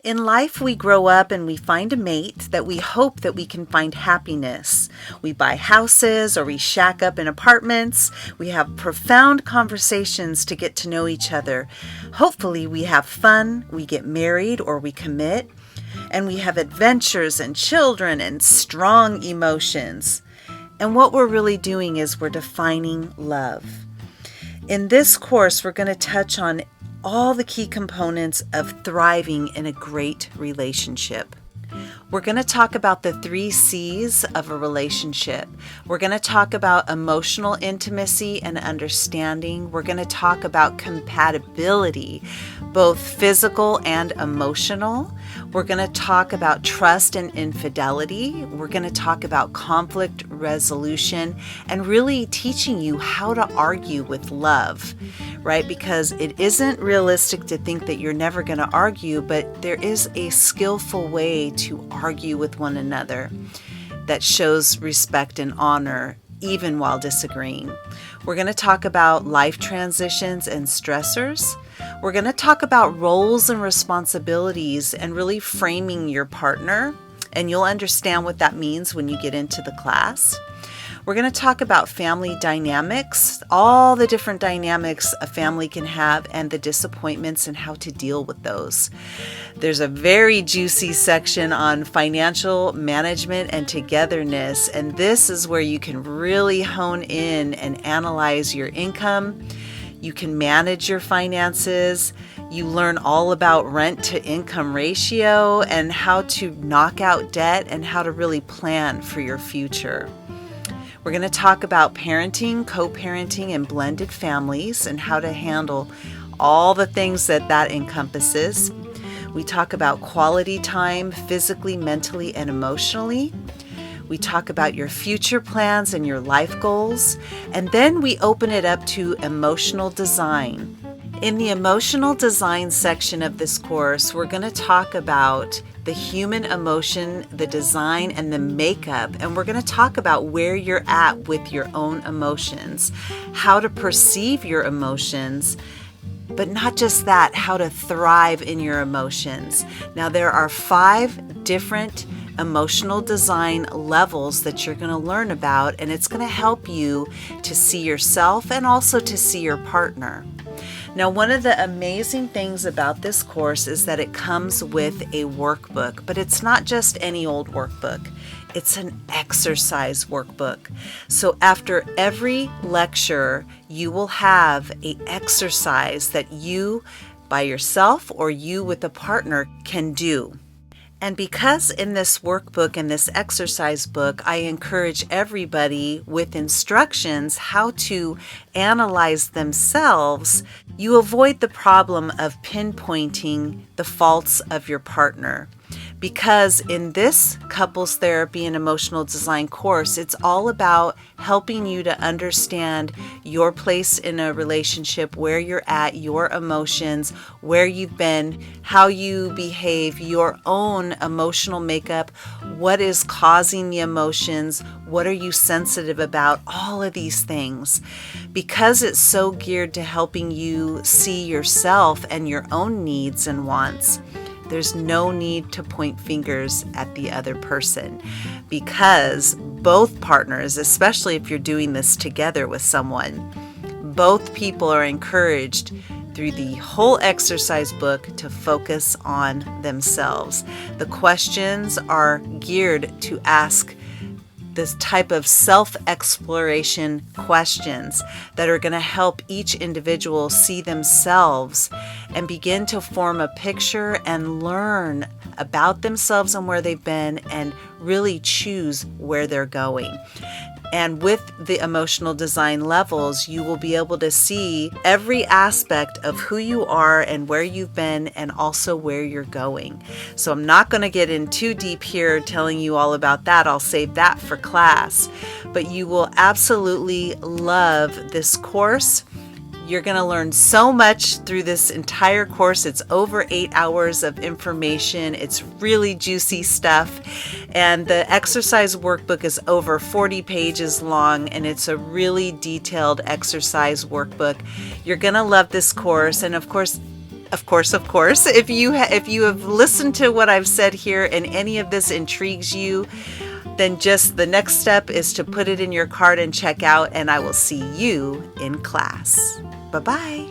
In life, we grow up and we find a mate that we hope that we can find happiness. We buy houses or we shack up in apartments. We have profound conversations to get to know each other. Hopefully, we have fun, we get married or we commit, and we have adventures and children and strong emotions. And what we're really doing is we're defining love. In this course, we're going to touch on all the key components of thriving in a great relationship. We're going to talk about the 3 C's of a relationship. We're going to talk about emotional intimacy and understanding. We're going to talk about compatibility, both physical and emotional. We're going to talk about trust and infidelity. We're going to talk about conflict resolution and really teaching you how to argue with love, right? Because it isn't realistic to think that you're never going to argue, but there is a skillful way to argue with one another that shows respect and honor even while disagreeing. We're going to talk about life transitions and stressors. We're going to talk about roles and responsibilities and really framing your partner, and you'll understand what that means when you get into the class. We're going to talk about family dynamics, all the different dynamics a family can have and the disappointments and how to deal with those. There's a very juicy section on financial management and togetherness, and this is where you can really hone in and analyze your income. You can manage your finances. You learn all about rent to income ratio and how to knock out debt and how to really plan for your future. We're going to talk about parenting, co-parenting, and blended families and how to handle all the things that encompasses. We talk about quality time, physically, mentally, and emotionally. We talk about your future plans and your life goals. And then we open it up to emotional design. In the emotional design section of this course, we're going to talk about the human emotion, the design, and the makeup. And we're going to talk about where you're at with your own emotions, how to perceive your emotions, but not just that, how to thrive in your emotions. Now, there are 5 different emotional design levels that you're going to learn about, and it's going to help you to see yourself and also to see your partner. Now, one of the amazing things about this course is that it comes with a workbook, but it's not just any old workbook. It's an exercise workbook. So after every lecture, you will have an exercise that you by yourself or you with a partner can do. And because in this workbook and this exercise book, I encourage everybody with instructions how to analyze themselves, you avoid the problem of pinpointing the faults of your partner. Because in this couples therapy and emotional design course, it's all about helping you to understand your place in a relationship, where you're at, your emotions, where you've been, how you behave, your own emotional makeup, what is causing the emotions, what are you sensitive about, all of these things. Because it's so geared to helping you see yourself and your own needs and wants, there's no need to point fingers at the other person, because both partners, especially if you're doing this together with someone, both people are encouraged through the whole exercise book to focus on themselves. The questions are geared to ask this type of self-exploration questions that are going to help each individual see themselves and begin to form a picture and learn about themselves and where they've been and really choose where they're going. And with the emotional design levels, you will be able to see every aspect of who you are and where you've been and also where you're going. So I'm not going to get in too deep here telling you all about that. I'll save that for class. But you will absolutely love this course. You're going to learn so much through this entire course. It's over 8 hours of information. It's really juicy stuff. And the exercise workbook is over 40 pages long, and it's a really detailed exercise workbook. You're going to love this course. And of course, Of course, if you have listened to what I've said here and any of this intrigues you, then just the next step is to put it in your cart and check out, and I will see you in class. Bye-bye.